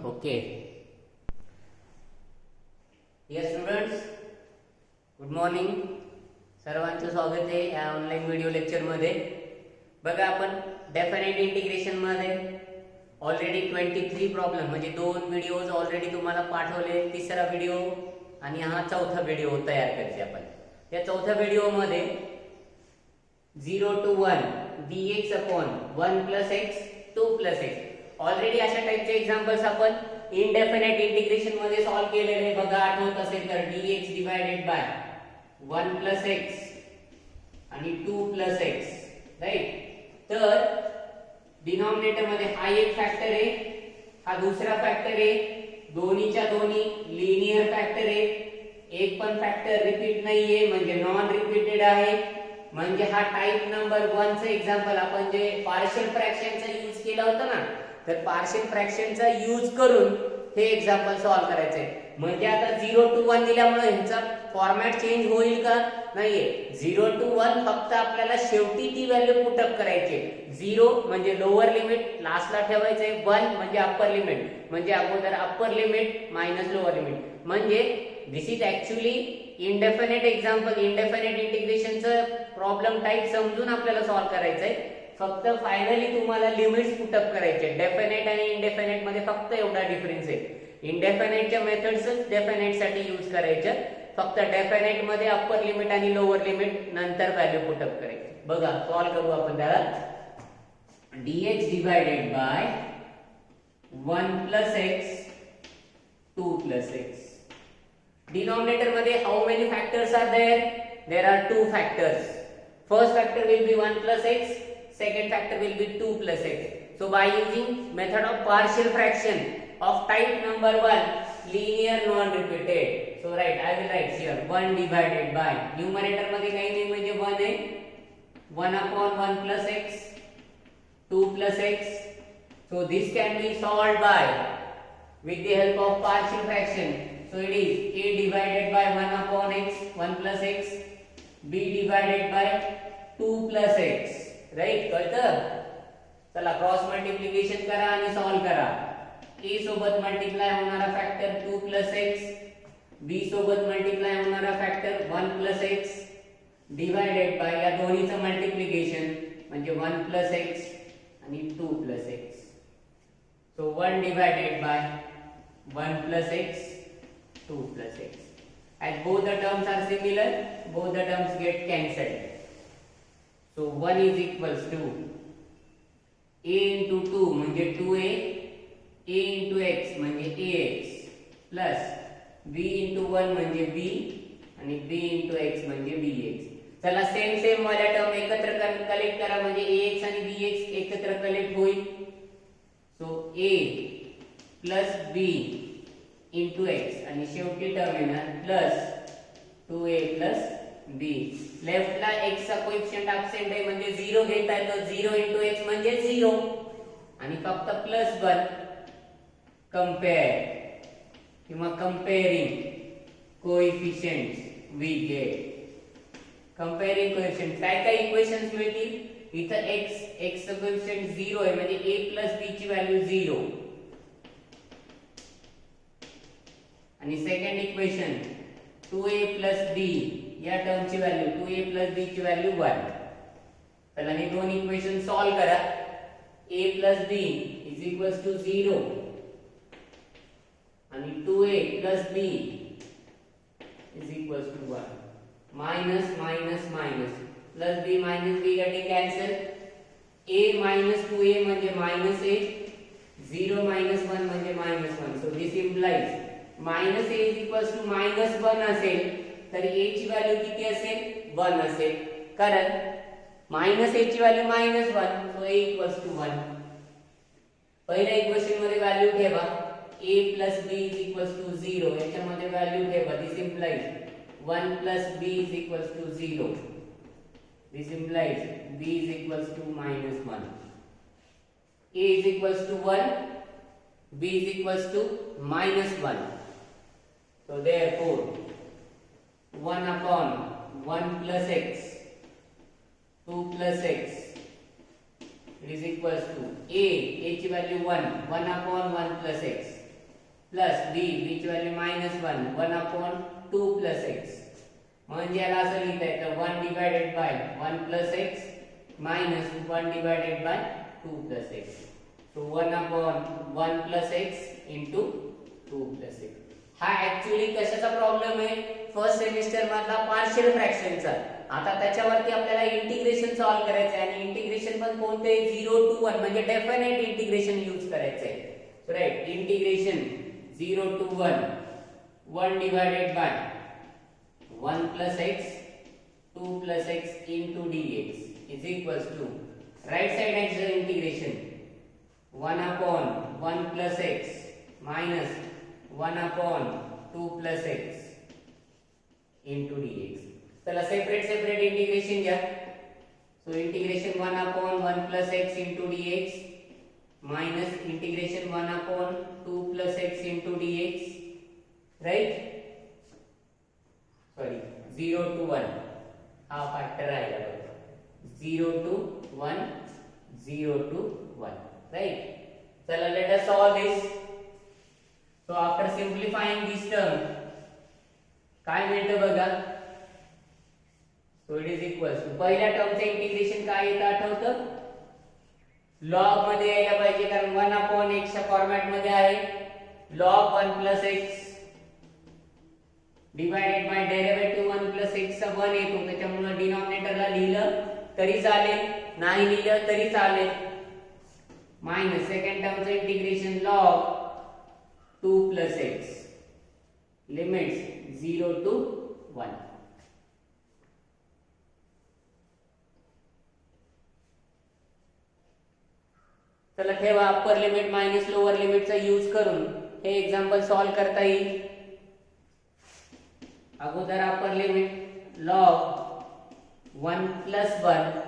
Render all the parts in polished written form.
Okay. Dear students, good morning. सर्वांचं स्वागत आहे या ऑनलाईन व्हिडिओ लेक्चरमध्ये. बघा, आपण डेफिनेट इंटिग्रेशन मध्ये ऑलरेडी 23 प्रॉब्लेम म्हणजे 2 व्हिडिओज ऑलरेडी तुम्हाला पाठवले. तिसरा व्हिडिओ आणि हा चौथा व्हिडिओ तयार करायचे आपण. या चौथ्या व्हिडिओमध्ये 0 to 1 dx upon 1 plus x 2 plus x already अशा टाइपचे एक्झाम्पल्स आपण इनडेफिनेट इंटिग्रेशन मध्ये सॉल्व्ह केलेले. बघा, आठवत असेल तर dx divided by 1 plus x आणि 2 plus x, राईट. तर डिनॉमिनेटर मध्ये हा एक फॅक्टर आहे, हा दुसरा फॅक्टर आहे, दोन्हीच्या दोन्ही लिनियर फॅक्टर आहे. एक पण फॅक्टर रिपीट नाहीये म्हणजे नॉन रिपीटेड आहे. म्हणजे हा टाइप नंबर 1 चं एक्झाम्पल आपण जे पार्शियल फ्रॅक्शनचा यूज केला होता ना, तर पार्शियल फ्रॅक्शनचा यूज करून हे एक्झाम्पल सॉल्व्ह करायचंय. म्हणजे आता 0 to 1 दिल्यामुळे ह्याचा फॉर्मॅट चेंज होईल का? नाहीये. 0 to 1 फक्त आपल्याला शेवटी ती व्हॅल्यू पुट अप करायची. 0 म्हणजे लोअर लिमिट, लास्टला ठेवायचंय. 1 म्हणजे अप्पर लिमिट, म्हणजे अगोदर upper limit minus lower limit. म्हणजे this is actually indefinite example. Indefinite इंटिग्रेशनचं प्रॉब्लेम टाइप समजून आपल्याला सॉल्व्ह करायचंय. फक्त फायनली तुम्हाला लिमिट्स पुट अप करायचे. डेफिनेट आणि इनडेफिनेट मध्ये फक्त एवढा डिफरन्स आहे. इनडेफिनेटच्या मेथड्सच डेफिनेट साठी यूज करायच्या. फक्त डेफिनेट मध्ये अप्पर लिमिट आणि लोअर लिमिट नंतर व्हॅल्यू पुट अप करायची. बघा, सॉल्व्ह करू आपण त्याला. dx divided by 1 plus x 2 plus x. Denominator मध्ये how many factors are there? There are 2 factors. First factor will be 1 plus x, second factor will be 2 plus x. So by using method of partial fraction of type number 1, linear non-repeated. So right, I will write here 1 divided by, numerator मध्ये काही नाही म्हणजे 1 आहे, 1 upon 1 plus x 2 plus x. So this can be solved by with the help of partial fraction. So it is a divided by 1 upon x 1 plus x, b divided by 2 plus x. Right, कळतं? चला, cross multiplication करा आणि solve करा. a सोबत multiply होणारा factor 2 plus x, b सोबत multiply होणारा factor 1 plus x divided by या दोन्हीचं मल्टिप्लिकेशन म्हणजे 1 plus x आणि 2 plus x. So 1 divided by 1 plus x 2 plus x. As both the terms are similar, both the terms get cancelled. So 1 is equals to a into 2 म्हणजे 2a, a into x म्हणजे ax plus b into 1 म्हणजे b आणि b into x म्हणजे bx. चला, same वाल्या term एकत्र collect करा म्हणजे ax आणि bx एकत्र कलेक्ट होईल. So a plus b into x आणि शेवटी टर्म येणार plus 2a plus b. लेफ्टला x चा कोएफिशिएंट अब्सेंट आहे म्हणजे 0 घेता येतो. 0 into x म्हणजे 0 आणि फक्त प्लस 1 कंपेअर किंवा कंपेअरिंग कोएफिशिएंट्स वी गेट. कंपेअरिंग कोएफिशिएंट काय इक्वेशन्स मिळतील. इथं x चा कोएफिशिएंट 0 आहे म्हणजे a plus b ची व्हॅल्यू 0 आणि second equation 2a plus b या टर्मची व्हॅल्यू 2a plus b ची व्हॅल्यू 1. चला, हे दोन इक्वेशन सॉल्व्ह करा. a plus b is equals to 0 आणि 2a plus b is equals to 1. minus minus minus plus b minus b getting cancel. a minus 2a म्हणजे minus a, 0 minus 1 म्हणजे minus 1. so this implies minus a is equals to minus 1 असेल तर a ची value किती असेल? 1 असेल. कारण minus a ची value -1, so a equals to 1. पहिल्या इक्वेशन मध्ये व्हॅल्यू ठेवा. a plus b is equals to 0. याच्यामध्ये व्हॅल्यू ठेवा. दिस implies 1 plus b is equals to 0. This implies b is equals to -1. a is equals to 1, b is equals to -1. So therefore 1 upon 1 plus x 2 plus x it is equals to a ची value 1 upon 1 plus x plus बी बीची value -1 1 upon 2 plus x म्हणजे याला असं लिहिता येतं 1 divided by 1 plus x minus 1 divided bye 2 plus x. So 1 upon 1 plus x into 2 plus x. हा actually कशाचा problem आहे? फर्स्ट सेमिस्टर मधला पार्शियल फ्रॅक्शनचा. आता त्याच्यावरती आपल्याला इंटिग्रेशन सॉल्व्ह करायचं आहे आणि इंटिग्रेशन पण कोणते 0 to 1 म्हणजे डेफिनेट इंटिग्रेशन यूज करायचं आहे. So right integration 0 to 1 1 divided by 1 plus x 2 plus x into dx is equals to right side x integration 1 upon 1 plus x minus 1 upon 2 plus x into dx. चला separate integration घ्या. So integration 1 upon 1 plus x into dx minus integration 1 upon 2 plus x into dx, right? Sorry 0 to 1 हा factor राहिला बघा. 0 to 1 0 to 1, right? चला let us solve this. So after simplifying this term काय मिळतं बघा. So it is equals to पहिल्या टर्मचे integration काय येतं आठवतं? लॉग मध्ये यायला पाहिजे कारण 1 upon x च्या फॉर्मॅट मध्ये आहे. log 1 plus x divided by derivative 1 plus x चा 1 येतो त्याच्यामुळे डिनॉमिनेटरला लिहिलं तरी चालेल नाही लिहिलं तरी चालेल. मायनस सेकंड टर्मचं integration log 2 plus x limits 0 to 1. चला ठेवा अप्पर लिमिट मायनस लोअर लिमिटचा यूज करून हे एक्झाम्पल सॉल्व्ह करता येईल. अगोदर upper limit log 1 plus 1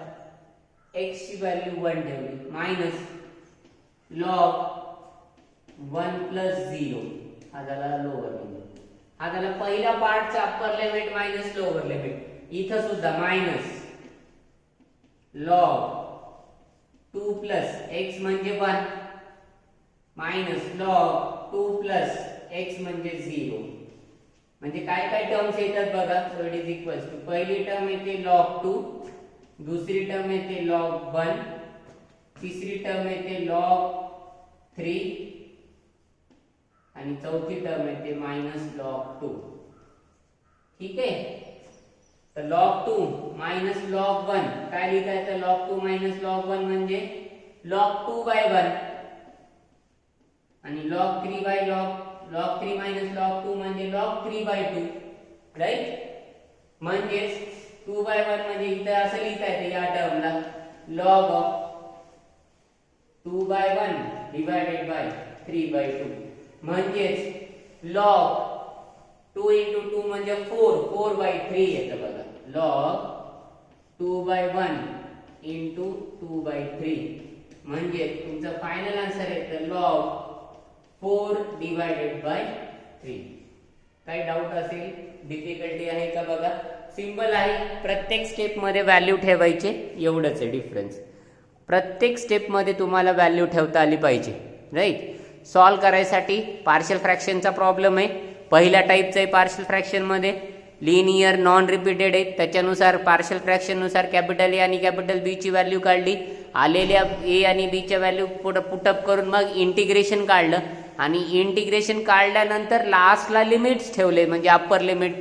x ची व्हॅल्यू 1 ठेवली मायनस log 1 plus 0 हा झाला लोअर लिमिट. हा झाला पहिला पार्टचा upper limit minus lower limit. इथं सुद्धा मायनस log 2 plus x म्हणजे 1 मायनस log 2 plus x म्हणजे 0. म्हणजे काय काय टर्म्स येतात बघा. So it is equals to पहिली टर्म येते log 2, दुसरी टर्म येते log 1, तिसरी टर्म येते log 3 आणि चौथी टर्म येते मायनस log 2. ठीक आहे. तर log 2 मायनस log 1 काय लिहिता येतं? log 2 मायनस log 1 म्हणजे log 2 by 1 आणि log 3 by log 3 minus log 2 म्हणजे log 3 by 2, राईट? म्हणजे 2 by 1 म्हणजे इथे असं लिहिता येते या टर्मला log of 2 by 1 divided by 3 by 2 म्हणजे log 2 into 2 म्हणजे 4 by 3 येतं बघा. log 2 by 1 into 2 by 3 म्हणजे तुमचं फायनल आन्सर येतं log 4 divided by 3. काही डाऊट असेल डिफिकल्टी आहे का बघा. सिंपल आहे. प्रत्येक स्टेप मध्ये व्हॅल्यू ठेवायचे एवढंच आहे डिफरन्स. प्रत्येक स्टेप मध्ये तुम्हाला व्हॅल्यू ठेवता आली पाहिजे, राईट? सॉल्व्ह करायसाठी पार्शियल फ्रॅक्शनचा प्रॉब्लेम आहे. पहिल्या टाईपचं आहे पार्शियल फ्रॅक्शन मध्ये लिनियर नॉन रिपीटेड आहे. त्याच्यानुसार पार्शियल फ्रॅक्शन नुसार कॅपिटल ए आणि कॅपिटल बी ची व्हॅल्यू काढली. आलेल्या ए आणि बी च्या व्हॅल्यू पुटअप करून मग इंटिग्रेशन काढलं आणि इंटिग्रेशन काढल्यानंतर लास्टला लिमिट्स ठेवले म्हणजे अप्पर लिमिट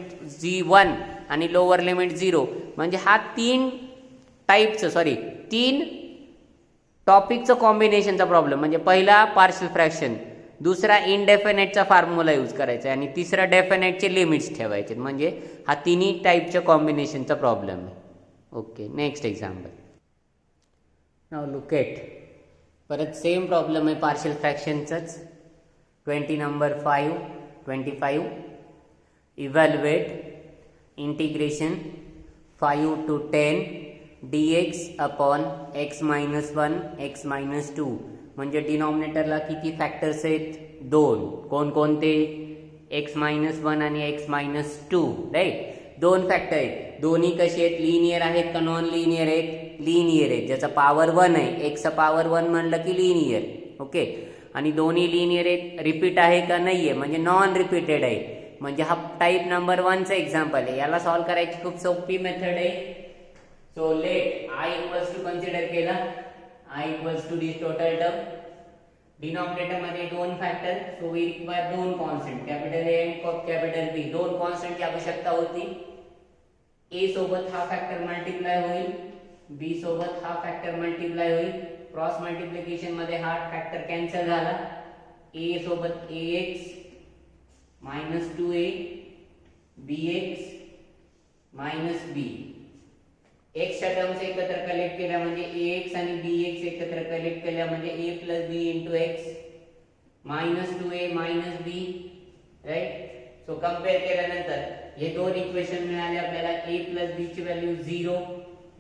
1 आणि लोअर लिमिट 0. म्हणजे हा तीन टॉपिकचं कॉम्बिनेशनचा प्रॉब्लेम. म्हणजे पहिला पार्शियल फ्रॅक्शन, दुसरा इनडेफिनेटचा फॉर्म्युला यूज करायचा आणि तिसरा डेफिनेटचे लिमिट्स ठेवायचे. म्हणजे हा तिन्ही टाईपच्या कॉम्बिनेशनचा प्रॉब्लेम आहे. Okay, next example. Now look at. परत सेम प्रॉब्लेम आहे पार्शियल फ्रॅक्शनचाच. 20 number 25 evaluate integration 5 to 10 dx upon x minus 1 x minus 2. म्हणजे डिनॉमिनेटरला किती फॅक्टर्स आहेत? 2. कोणकोणते? x minus 1 आणि x minus 2, राईट? 2 फॅक्टर आहेत. दोन्ही कसे आहेत? लिनियर आहेत का नॉन लिनियर आहेत? लिनियर आहेत. ज्याचा पॉवर 1 आहे, x चा पॉवर 1 म्हणलं की लिनियर. ओके. आणि दोन्ही लिनियर रिपीट आहे का नाहीये, म्हणजे नॉन रिपीटेड आहे, म्हणजे हा टाईप नंबर 1 चा एक्झाम्पल आहे. याला सॉल्व्ह करायची खूप सोपी मेथड आहे. So let I equals to consider केला, I equals to this total term, denominator मध्ये दोन फॅक्टर, सो वी रिक्वायर दोन constant capital A and capital B, दोन कॉन्स्टंटची आवश्यकता होती. ए सोबत हा फॅक्टर मल्टिप्लाय होईल, बी सोबत हा फॅक्टर मल्टिप्लाय होईल, क्रॉस मल्टिप्लिकेशन मध्ये हा फॅक्टर कॅन्सल झाला, ए सोबत ax minus 2a bx minus b, x च्या टर्म्स एकत्र कलेक्ट केल्या म्हणजे ax आणि bx एकत्र कलेक्ट केल्या म्हणजे a plus b into x minus 2a minus b, right. So compare केल्यानंतर हे दोन इक्वेशन मिळाले आपल्याला, a प्लस b ची value 0,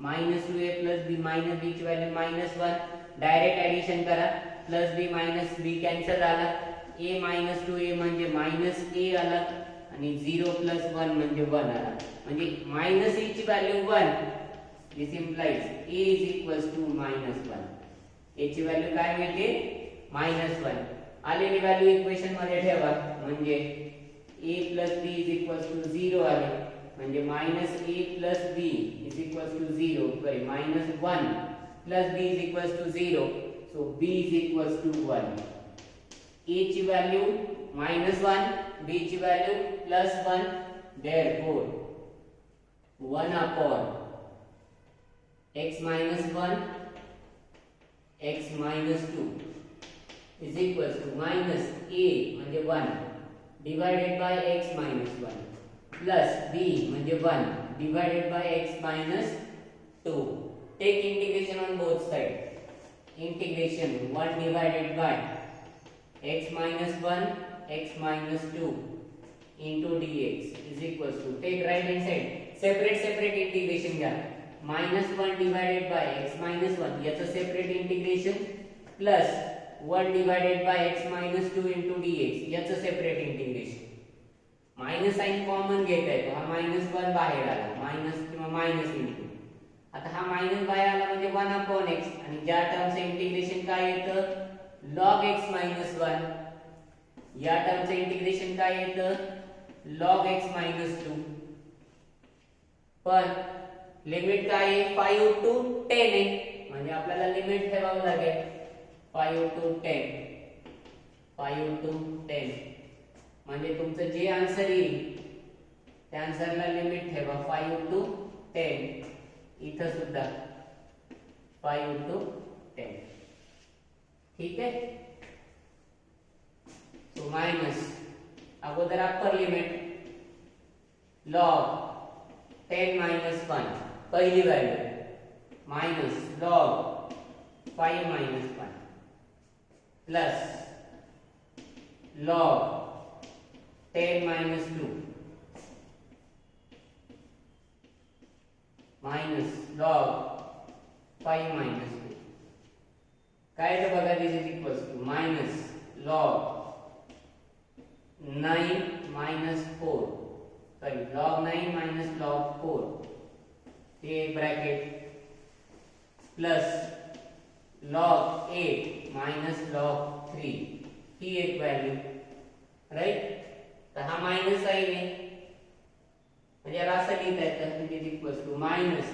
minus 2a plus b minus b ची व्हॅल्यू मायनस 1. डायरेक्ट ऍडिशन करा, plus b minus b cancel झाला, a minus 2a म्हणजे मायनस a आला आणि 0 प्लस 1 म्हणजे 1 आला, म्हणजे मायनस a ची value 1. This implies a is equals to minus 1. a ची व्हॅल्यू काय मिळते, मायनस 1. आलेली व्हॅल्यू इक्वेशन मध्ये ठेवा म्हणजे a plus b is equals to 0 आले, म्हणजे minus a plus b is equals to 0, sorry minus 1 plus b is equals to 0, so b is equals to 1. a ची व्हॅल्यू मायनस 1, b ची value plus 1, therefore 1 upon x minus 1 x minus 2 is equals to minus a म्हणजे 1 divided by x minus 1 plus b म्हणजे 1 divided by x minus 2. Take integration on both sides. Integration 1 divided by x minus 1 x minus 2 into dx is equals to, take right hand side, separate integration घ्या. Minus 1 divided by x minus 1 याचं separate integration plus 1 divided by x minus 2 into dx याचं separate integration. Minus sign common घेता येतो, हा minus 1 बाहेर आला, minus किंवा minus into, आता हा मायनस बाहेर आला म्हणजे 1 अपॉन x, आणि ज्या टर्मचं इंटिग्रेशन काय येतं, log x मायनस 1, या टर्मचं इंटिग्रेशन काय येतं, log x मायनस 2. पण लिमिट काय आहे, 5 टू 10 आहे, म्हणजे आपल्याला लिमिट ठेवावं लागेल 5 टू 10, 5 टू 10, म्हणजे तुमचं जे आन्सर येईल त्या आन्सरला लिमिट ठेवा 5 टू 10. इथं सुद्धा 5 टू 10, ठीक आहे. सो मायनस अगोदर अप्पर लिमिट log 10 मायनस 1 पहिली value minus log 5 minus 1 plus log 10 minus 2 minus log 5 minus 2. काय तर बघा, this is equals to minus log 9 minus 4, sorry log 9 minus log 4, ते bracket plus log 8 minus log 3, ही एक value, right. तर हा minus sign आहे म्हणजे याला असं लिहिता येतं, it is equals to minus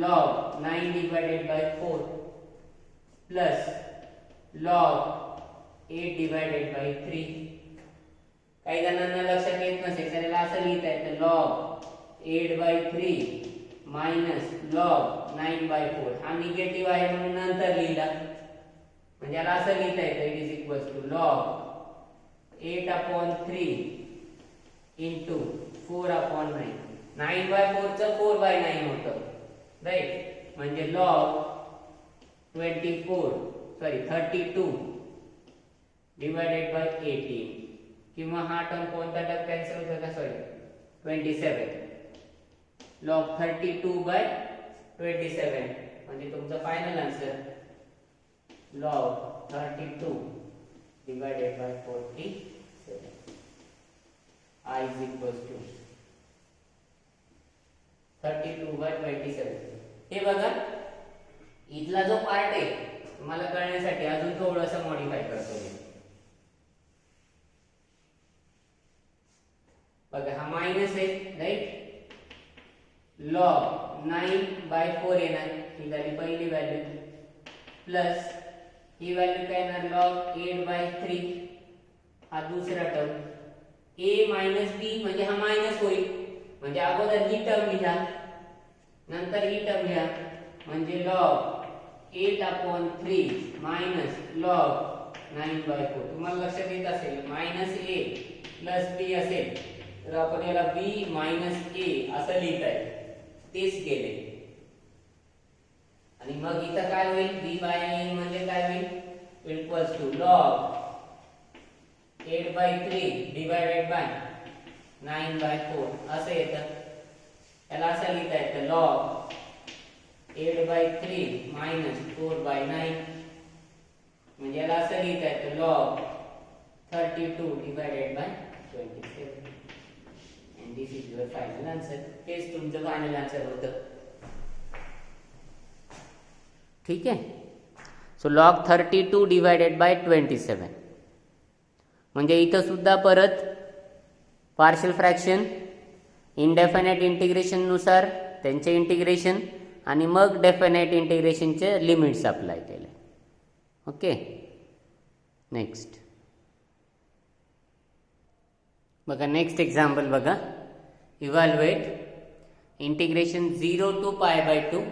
log 9 divided by 4 plus log 8 divided by 3. काही जणांना लक्षात येत नसेल तर याला असं लिहिता येतं log 8 by 3 minus log 9 by 4. हा निगेटिव्ह आहे म्हणून नंतर लिहिला, म्हणजे याला असं लिहिता येतं, it is equals to log 8 upon 3 into 4 upon 9. 9 by 4 चं 4 बाय 9 होतं, राईट. म्हणजे log 32 डिवाइडेड बाय 18, किंवा हा टर्म कोणता टर्म कॅन्सल होतो का, सॉरी 27, log 32 बाय 27, म्हणजे तुमचा final answer log 32 divided by 47. I is equals to 32 by 27. हे बघा, इथला जो पार्ट आहे मला कळण्यासाठी अजून थोडंसं मॉडिफाय करतो मी. बघा हा मायनस आहे राईट. लॉग 9/4 येणार, ही झाली पहिली व्हॅल्यू, प्लस ही व्हॅल्यू काय येणार लॉग 8/3, हा दुसरा टर्म. a मायनस बी म्हणजे हा मायनस होईल, म्हणजे अगोदर ही टर्म लिहा नंतर ही टर्म लिहा, म्हणजे लॉग 8/3 मायनस लॉग 9/4. तुम्हाला लक्षात येत असेल मायनस a प्लस b असेल तर आपण याला b मायनस a असं लिहिताय, तेच केले. आणि मग इथं काय होईल b/a म्हणजे काय होईल equals to log 8/3 divided by 9/4 असं येतं. याला असं लिहिता येतं लॉग 8/3 मायनस 4/9, म्हणजे याला असं लिहिता येतं log 32 divided by 27. and this is your final answer. हेच तुमचं फायनल आन्सर होतं. ठीक आहे. सो लॉग 32 डिवायडेड बाय 27, म्हणजे इथं सुद्धा परत पार्शियल फ्रॅक्शन इनडेफिनाइट इंटिग्रेशन नुसार त्यांचे इंटिग्रेशन आणि मग डेफिनाइट इंटिग्रेशनचे लिमिट्स अप्लाय केले. ओके. नेक्स्ट बघा, नेक्स्ट एक्झाम्पल बघा. Evaluate integration 0 to π/2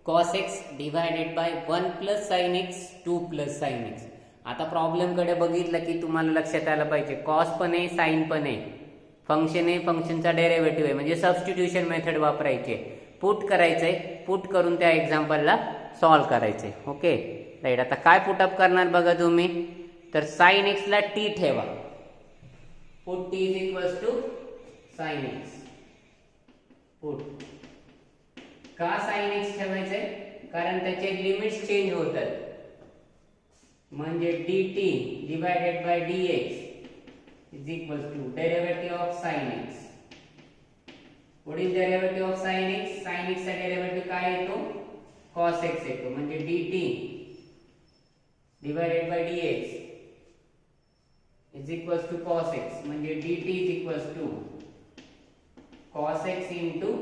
cos x divided by 1 plus sign x 2 plus sign x. आता प्रॉब्लेम कडे बघितलं की तुम्हाला लक्षात आलं पाहिजे कॉस पण आहे साइन पण आहे, फंक्शन आहे, फंक्शनचा डेरिव्हेटिव्ह आहे, म्हणजे सबस्टिट्यूशन मेथड वापरायची, पुट करायचंय, पुट करून त्या एक्झाम्पलला सॉल्व्ह करायचंय. Okay right. आता काय पुटअप करणार बघा तुम्ही, तर साइन एक्स ला टी ठेवा, put t is equals to sine x. Put का साइन एक्स ठेवायचंय, कारण त्याचे लिमिट्स चेंज होतात, म्हणजे dt divided by dx is equals to derivative of sine x. What is derivative of sine x, sine x चा derivative काय येतो cos x येतो, म्हणजे dt divided by dx is equals to cos x, म्हणजे dt is equals to cos x into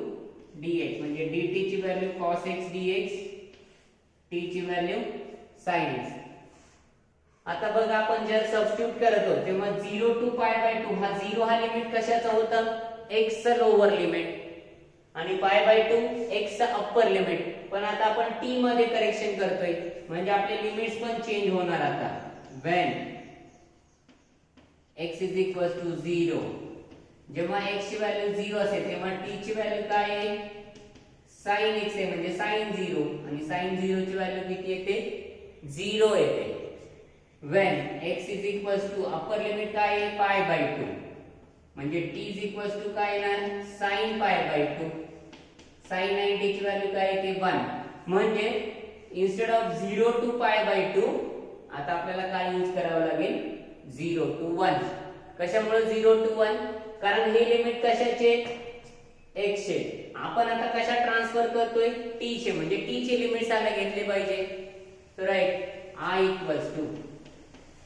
dx, म्हणजे dt ची value cos x dx, t ची value sin x. आता बघा आपण जर सबस्टिट्यूट करत होतो तेव्हा 0 to π/2 हा 0 हा लिमिट कशाचा होता x चा लोअर लिमिट आणि π/2 x चा अप्पर लिमिट. पण आता आपण t मध्ये करेक्शन करतोय, म्हणजे आपले लिमिट्स पण चेंज होणार. आता when x is equals to 0, जेव्हा x ची व्हॅल्यू 0 असेल तेव्हा t ची व्हॅल्यू काय आहे sin x आहे, म्हणजे sin 0, आणि sin 0 ची व्हॅल्यू किती येते 0 येते. when x is equals to upper limit काय आहे π/2, म्हणजे t is equals to काय येणार sin π/2, sin 90 ची व्हॅल्यू काय येते 1, म्हणजे इन्स्टेड ऑफ 0 to π/2 आता आपल्याला काय यूज करावं लागेल 0 to 1. कशामुळे 0 to 1, कारण हे लिमिट कशाचे x चे, आपण आता कशा ट्रान्सफर करतोय t चे, म्हणजे t चे लिमिट्स आला घेतले पाहिजे. So right I equals to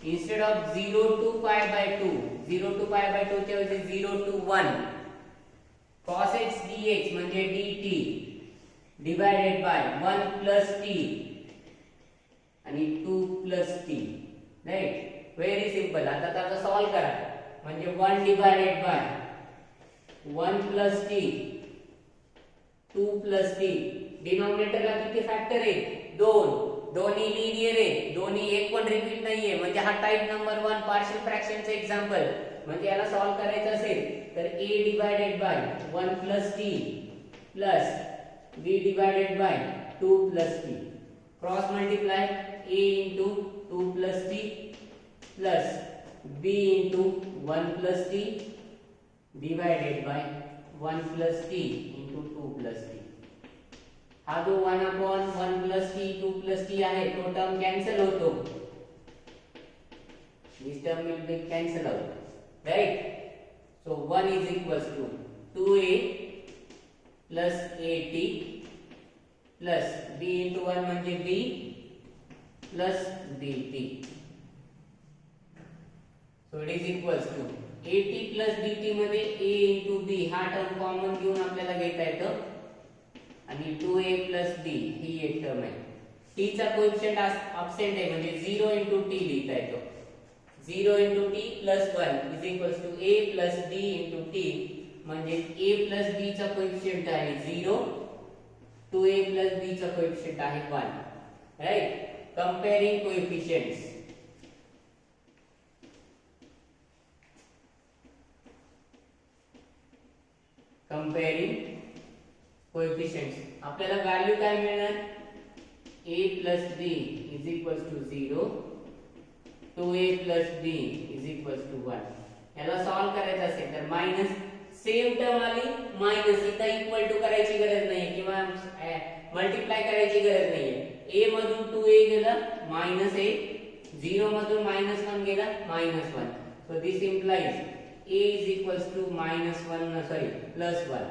instead of 0 to π/2, 0 to π/2 च्या ऐवजी 0 to 1 cos x dx म्हणजे dt divided by 1 plus t आणि 2 plus t. Right, very simple. आता त्याचा सॉल्व करा, म्हणजे 1 divided by 1 plus t 2 plus t. डिनॉमिनेटरला किती फॅक्टर आहे 2, दोन्ही लिनियर आहे, दोन्ही एक पण रिपीट नाहीये, म्हणजे हा टाइप नंबर 1 पार्शियल फ्रॅक्शनचे एक्झाम्पल. म्हणजे याला सॉल्व करायचं असेल तर a divided by 1 plus t plus b divided by 2 plus t, cross multiply a into 2 plus t plus b into 1 plus t divided by 1 plus t into 2 plus t. हा जो 1/1 plus t 2 plus t आहे तो term cancel होतो, this term will be cancel out. Right, so 1 is equals to 2a plus at plus b into 1 म्हणजे b plus dt. So it is equals to at plus dt मध्ये a into b हा term common घेऊन आपल्याला घेता येतं आणि 2a plus b ही एक term आहे. t चा कोएफिशिएंट अबसेंट आहे म्हणजे 0 into t लिहिता येतो. 0 into t plus 1 is equals to a plus b into t म्हणजे a plus b चा कोएफिशिएंट आहे 0, 2a plus b चा कोएफिशिएंट आहे 1. Right. Comparing coefficients. Comparing coefficients आपल्याला व्हॅल्यू काय मिळणार? a plus b is equals to 0, 2a plus b is equals to 1. याला solve करायचं असेल तर मायनस सेम टर्म आली मायनस इथं इक्वल टू करायची गरज नाही किंवा मल्टिप्लाय करायची गरज नाहीये. a मधून 2a गेला मायनस a, 0 मधून मायनस 1 गेला minus 1. So this implies a is equals to plus 1.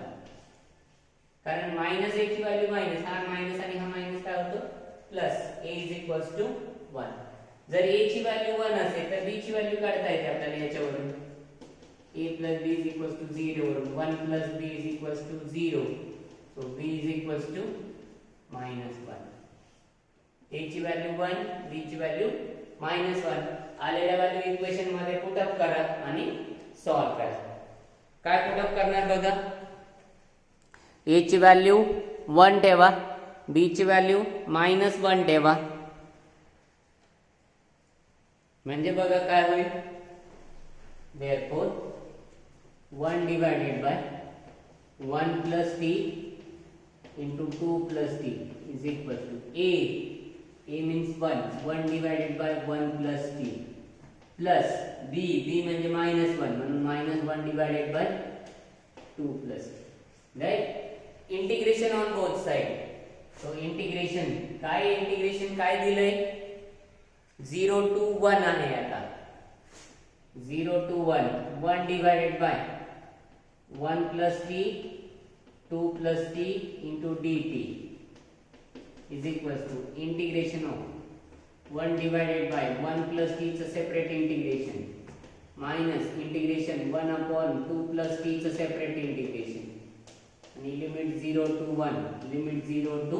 कारण मायनस a ची व्हॅल्यू मायनस, हा मायनस आणि हा मायनस काय होतो plus. a is equals to 1. जर a ची व्हॅल्यू 1 असेल तर b ची व्हॅल्यू काढता येते आपल्याला याच्यावरून. a plus b is equals to 0 वरून 1 plus b is equals to 0. so b is equals to -1. a ची व्हॅल्यू 1, b ची व्हॅल्यू -1. आलेल्या व्हॅल्यू इक्वेशन मध्ये पुट अप करा आणि सॉल्व करा. काय पुट अप करणार बघा. a ची व्हॅल्यू 1 ठेवा, b ची व्हॅल्यू -1 ठेवा. म्हणजे बघा काय होईल. therefore 1 divided by 1 plus t into 2 plus t is equal to a means 1 divided by 1 plus t plus b म्हणजे -1 म्हणून -1 divided by 2 plus t. right. Integration on both side. So integration काय दिलंय 0 to 1 आहे. आता 0 to 1 divided by 1 plus t 2 plus t into dt is equals to integration of 1 divided by 1 plus t च separate integration minus integration 1 upon 2 plus t च separate integration आणि limit 0 to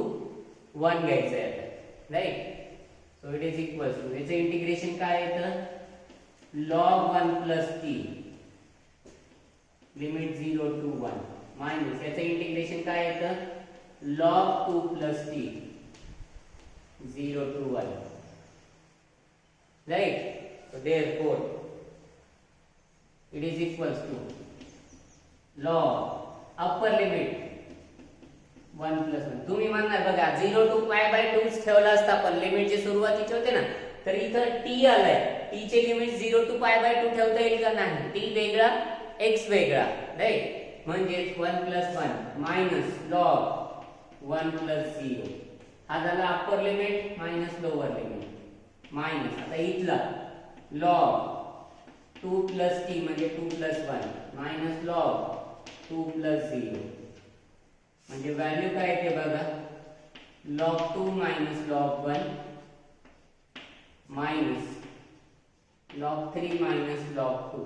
1 घ्यायचं आहे आता. Right. So it is equals to याचं integration काय येतं log 1 plus t limit 0 to 1 minus याचं इंटिग्रेशन काय येतं log 2 plus t 0 to 1. Right. so therefore it is equals to log upper limit 1 plus 1. तुम्ही म्हणणार बघा 0 to π/2 ठेवला असता पण लिमिट जे सुरुवातीचे होते ना तर इथं t आलाय. t चे लिमिट 0 to π/2 ठेवता येईल का नाही. t वेगळा x वेगळा. राइट. म्हणजे 1 plus 1 मायनस log 1 plus 0 हा झाला upper limit minus lower limit minus आता इथला log 2 plus t म्हणजे 2 plus 1 मायनस log 2 plus 0 म्हणजे व्हॅल्यू काय येते बघा log 2 minus log 1 minus log 3 minus log 2.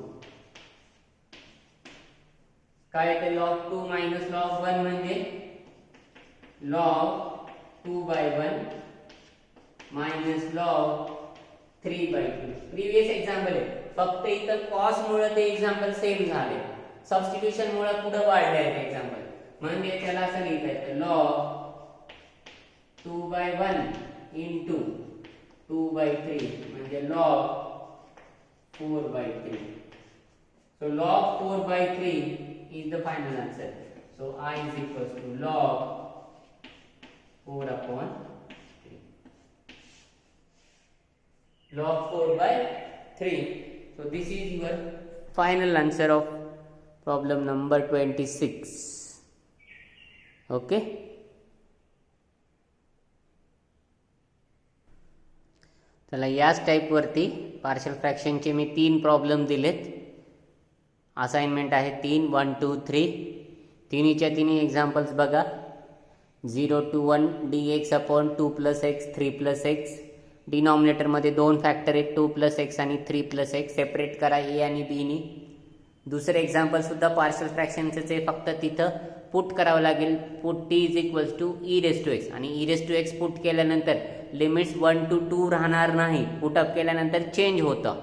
काय येते log 2 minus log 1 म्हणजे log 2/1 minus log 3/2. Previous example आहे फक्त इथं cos मुळे ते एक्झाम्पल सेम झाले. सबस्टिट्यूशन मुळे पुढे वाढले आहे एक्झाम्पल म्हणजे त्याला असं लिहिता येतं log 2/1 into 2/3 म्हणजे log 4/3. so log 4/3 is the final answer. so I is equals to log 4/3. log 4/3. so this is your final answer of problem number 26. okay. चला याच टाइप वरती पार्शियल फ्रॅक्शनचे मी 3 प्रॉब्लेम दिलेत. असाइनमेंट आहे 3 1 2 3. तिन्हीच्या तिन्ही एक्झाम्पल्स बघा. 0 to 1 dx upon 2 plus x 3 plus x डिनॉमिनेटरमध्ये 2 factor आहेत, 2 + x आणि 3 + x. Separate करा a आणि b नी. दुसरं एक्झाम्पल सुद्धा पार्शियल फ्रॅक्शनचंच आहे, फक्त तिथं पुट करावं लागेल. पुट t = आणि e⁻x पुट केल्यानंतर लिमिट्स 1 to 2 राहणार नाही, पुटअप केल्यानंतर चेंज होतं.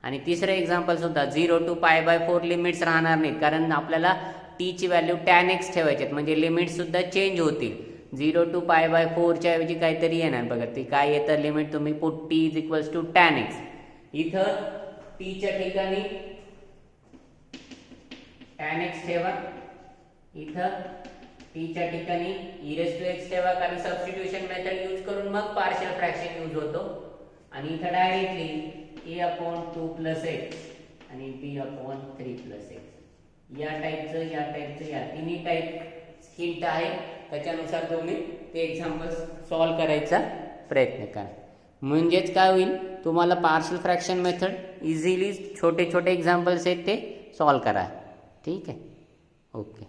आणि तिसरं एक्झाम्पल सुद्धा 0 to π/4 लिमिट्स राहणार नाहीत, कारण आपल्याला t ची व्हॅल्यू tan x ठेवायची आहेत, म्हणजे लिमिट्स सुद्धा चेंज होतील. 0 to π/4 च्या ऐवजी काहीतरी येणार बघा, ती काय येतं लिमिट. तुम्ही पुट t = tan x. इथं t च्या ठिकाणी tan x ठेवा, इथं t च्या ठिकाणी e⁻x ठेवा, कारण सबस्टिट्यूशन मेथड यूज करून मग पार्शियल फ्रॅक्शन यूज होतो. आणि इथं डायरेक्टली a/2 + x आणि b/3 + x. या टाईपचं या तिन्ही टाईप हिंट आहे, त्याच्यानुसार तुम्ही ते एक्झाम्पल्स सॉल्व करायचा प्रयत्न करा. म्हणजेच काय होईल, तुम्हाला पार्शियल फ्रॅक्शन मेथड इझिली छोटे छोटे एक्झाम्पल्स आहेत ते सॉल्व करा. ठीक आहे, ओके.